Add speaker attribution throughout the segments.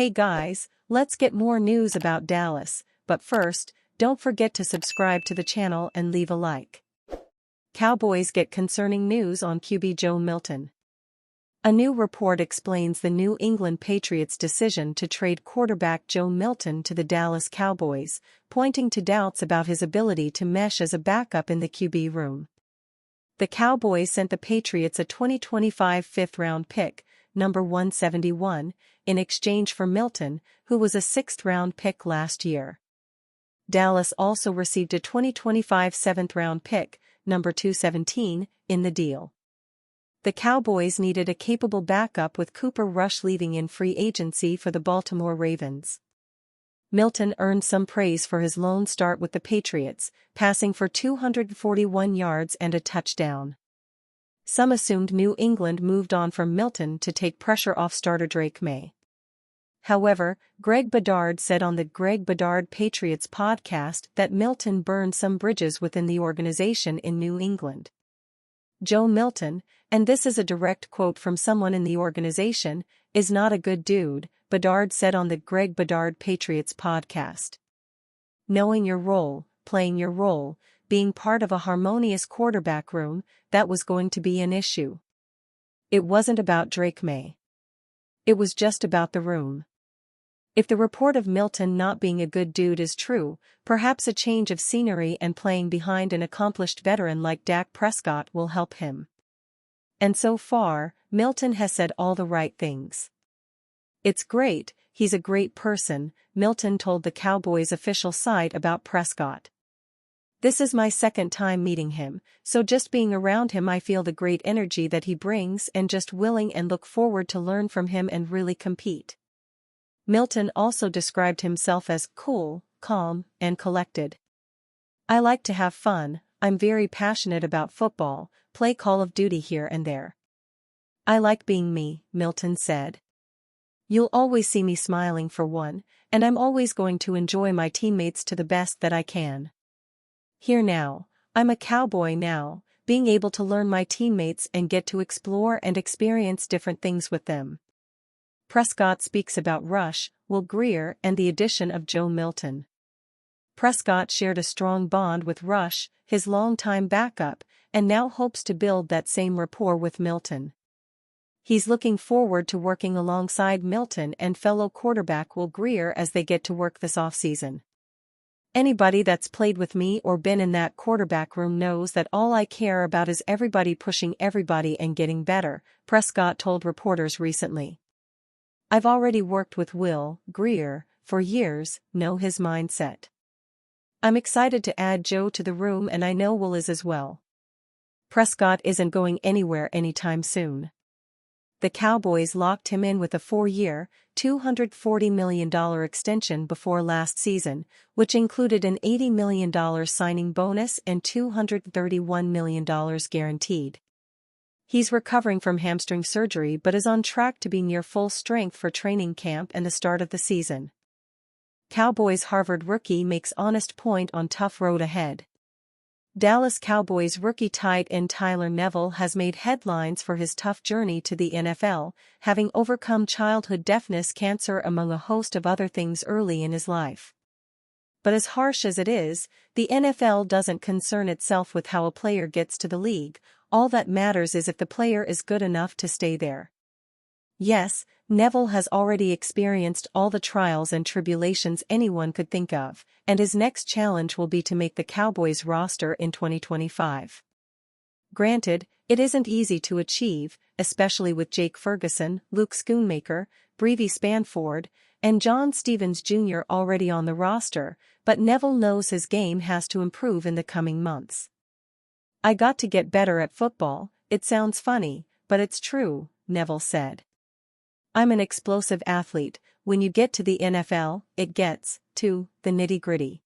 Speaker 1: Hey guys, let's get more news about Dallas, but first, don't forget to subscribe to the channel and leave a like. Cowboys get concerning news on QB Joe Milton. A new report explains the New England Patriots' decision to trade quarterback Joe Milton to the Dallas Cowboys, pointing to doubts about his ability to mesh as a backup in the QB room. The Cowboys sent the Patriots a 2025 fifth-round pick, number 171, in exchange for Milton, who was a sixth-round pick last year. Dallas also received a 2025 seventh-round pick, number 217, in the deal. The Cowboys needed a capable backup with Cooper Rush leaving in free agency for the Baltimore Ravens. Milton earned some praise for his lone start with the Patriots, passing for 241 yards and a touchdown. Some assumed New England moved on from Milton to take pressure off starter Drake May. However, Greg Bedard said on the Greg Bedard Patriots podcast that Milton burned some bridges within the organization in New England. Joe Milton, and this is a direct quote from someone in the organization, is not a good dude, Bedard said on the Greg Bedard Patriots podcast. Knowing your role, playing your role, being part of a harmonious quarterback room, that was going to be an issue. It wasn't about Drake May. It was just about the room. If the report of Milton not being a good dude is true, perhaps a change of scenery and playing behind an accomplished veteran like Dak Prescott will help him. And so far, Milton has said all the right things. It's great, he's a great person, Milton told the Cowboys' official site about Prescott. This is my second time meeting him, so just being around him I feel the great energy that he brings and just willing and look forward to learn from him and really compete. Milton also described himself as cool, calm, and collected. I like to have fun, I'm very passionate about football, play Call of Duty here and there. I like being me, Milton said. You'll always see me smiling for one, and I'm always going to enjoy my teammates to the best that I can. Here now, I'm a Cowboy now, being able to learn my teammates and get to explore and experience different things with them. Prescott speaks about Rush, Will Grier and the addition of Joe Milton. Prescott shared a strong bond with Rush, his longtime backup, and now hopes to build that same rapport with Milton. He's looking forward to working alongside Milton and fellow quarterback Will Grier as they get to work this offseason. Anybody that's played with me or been in that quarterback room knows that all I care about is everybody pushing everybody and getting better, Prescott told reporters recently. I've already worked with Will Grier for years, know his mindset. I'm excited to add Joe to the room and I know Will is as well. Prescott isn't going anywhere anytime soon. The Cowboys locked him in with a 4-year, $240 million extension before last season, which included an $80 million signing bonus and $231 million guaranteed. He's recovering from hamstring surgery but is on track to be near full strength for training camp and the start of the season. Cowboys Harvard rookie makes honest point on tough road ahead. Dallas Cowboys rookie tight end Tyler Neville has made headlines for his tough journey to the NFL, having overcome childhood deafness, cancer among a host of other things early in his life. But as harsh as it is, the NFL doesn't concern itself with how a player gets to the league, all that matters is if the player is good enough to stay there. Yes, Neville has already experienced all the trials and tribulations anyone could think of, and his next challenge will be to make the Cowboys roster in 2025. Granted, it isn't easy to achieve, especially with Jake Ferguson, Luke Schoonmaker, Brevi Spanford, and John Stevens Jr. already on the roster, but Neville knows his game has to improve in the coming months. I got to get better at football, it sounds funny, but it's true, Neville said. I'm an explosive athlete, when you get to the NFL, it gets to the nitty-gritty.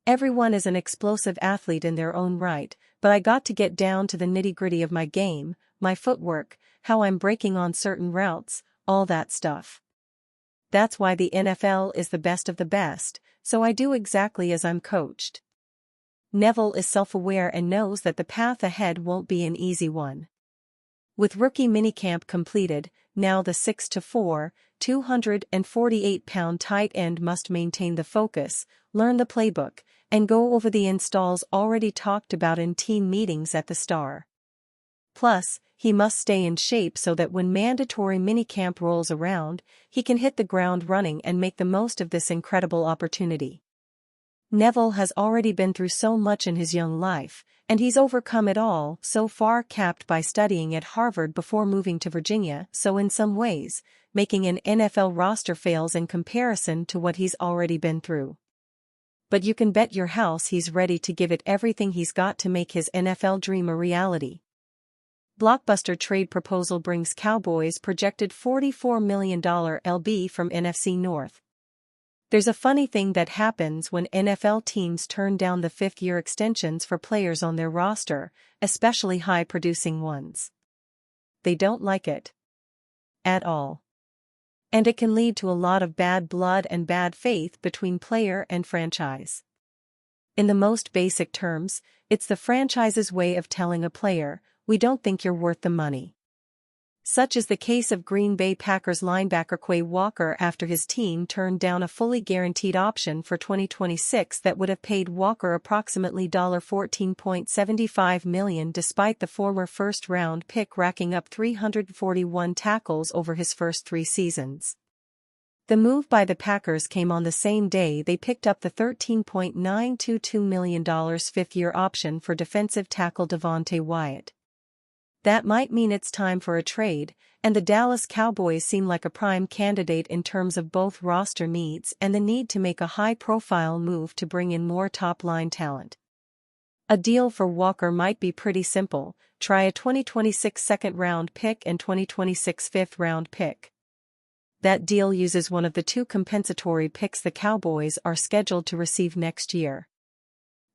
Speaker 1: Everyone is an explosive athlete in their own right, but I got to get down to the nitty-gritty of my game, my footwork, how I'm breaking on certain routes, all that stuff. That's why the NFL is the best of the best, so I do exactly as I'm coached. Neville is self-aware and knows that the path ahead won't be an easy one. With rookie minicamp completed, now the 6-4, 248-pound tight end must maintain the focus, learn the playbook, and go over the installs already talked about in team meetings at the Star. Plus, he must stay in shape so that when mandatory minicamp rolls around, he can hit the ground running and make the most of this incredible opportunity. Neville has already been through so much in his young life, and he's overcome it all so far, capped by studying at Harvard before moving to Virginia, so in some ways, making an NFL roster fails in comparison to what he's already been through. But you can bet your house he's ready to give it everything he's got to make his NFL dream a reality. Blockbuster trade proposal brings Cowboys projected $44 million LB from NFC North. There's a funny thing that happens when NFL teams turn down the fifth-year extensions for players on their roster, especially high-producing ones. They don't like it. At all. And it can lead to a lot of bad blood and bad faith between player and franchise. In the most basic terms, it's the franchise's way of telling a player, "We don't think you're worth the money." Such is the case of Green Bay Packers linebacker Quay Walker after his team turned down a fully guaranteed option for 2026 that would have paid Walker approximately $14.75 million despite the former first-round pick racking up 341 tackles over his first 3 seasons. The move by the Packers came on the same day they picked up the $13.922 million fifth-year option for defensive tackle Devontae Wyatt. That might mean it's time for a trade, and the Dallas Cowboys seem like a prime candidate in terms of both roster needs and the need to make a high-profile move to bring in more top-line talent. A deal for Walker might be pretty simple: try a 2026 second-round pick and 2026 fifth-round pick. That deal uses one of the 2 compensatory picks the Cowboys are scheduled to receive next year.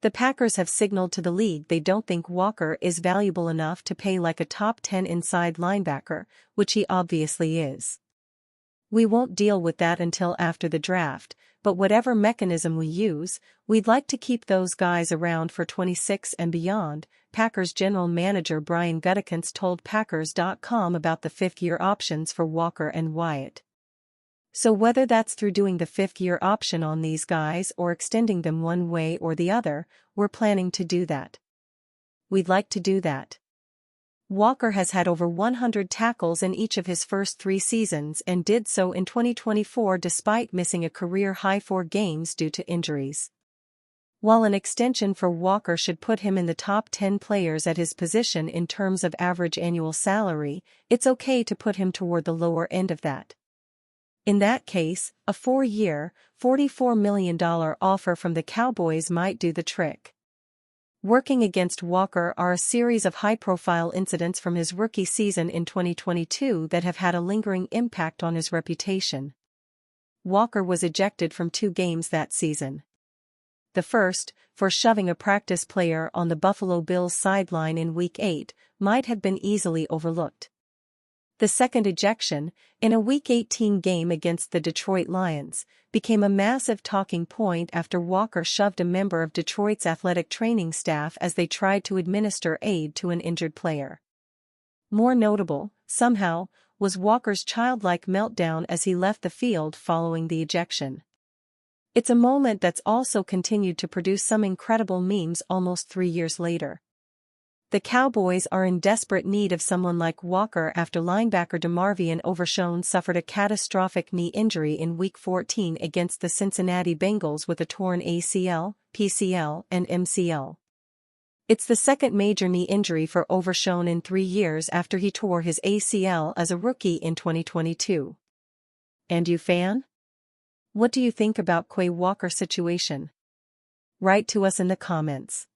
Speaker 1: The Packers have signaled to the league they don't think Walker is valuable enough to pay like a top 10 inside linebacker, which he obviously is. "We won't deal with that until after the draft, but whatever mechanism we use, we'd like to keep those guys around for 26 and beyond," Packers general manager Brian Gutekunst told Packers.com about the fifth-year options for Walker and Wyatt. "So whether that's through doing the fifth-year option on these guys or extending them one way or the other, we're planning to do that. We'd like to do that." Walker has had over 100 tackles in each of his first 3 seasons and did so in 2024 despite missing a career-high 4 games due to injuries. While an extension for Walker should put him in the top 10 players at his position in terms of average annual salary, it's okay to put him toward the lower end of that. In that case, a 4-year, $44 million offer from the Cowboys might do the trick. Working against Walker are a series of high-profile incidents from his rookie season in 2022 that have had a lingering impact on his reputation. Walker was ejected from 2 games that season. The first, for shoving a practice player on the Buffalo Bills sideline in Week 8, might have been easily overlooked. The second ejection, in a Week 18 game against the Detroit Lions, became a massive talking point after Walker shoved a member of Detroit's athletic training staff as they tried to administer aid to an injured player. More notable, somehow, was Walker's childlike meltdown as he left the field following the ejection. It's a moment that's also continued to produce some incredible memes almost 3 years later. The Cowboys are in desperate need of someone like Walker after linebacker DeMarvion Overshown suffered a catastrophic knee injury in Week 14 against the Cincinnati Bengals with a torn ACL, PCL, and MCL. It's the second major knee injury for Overshown in 3 years after he tore his ACL as a rookie in 2022. And you fan? What do you think about Quay Walker's situation? Write to us in the comments.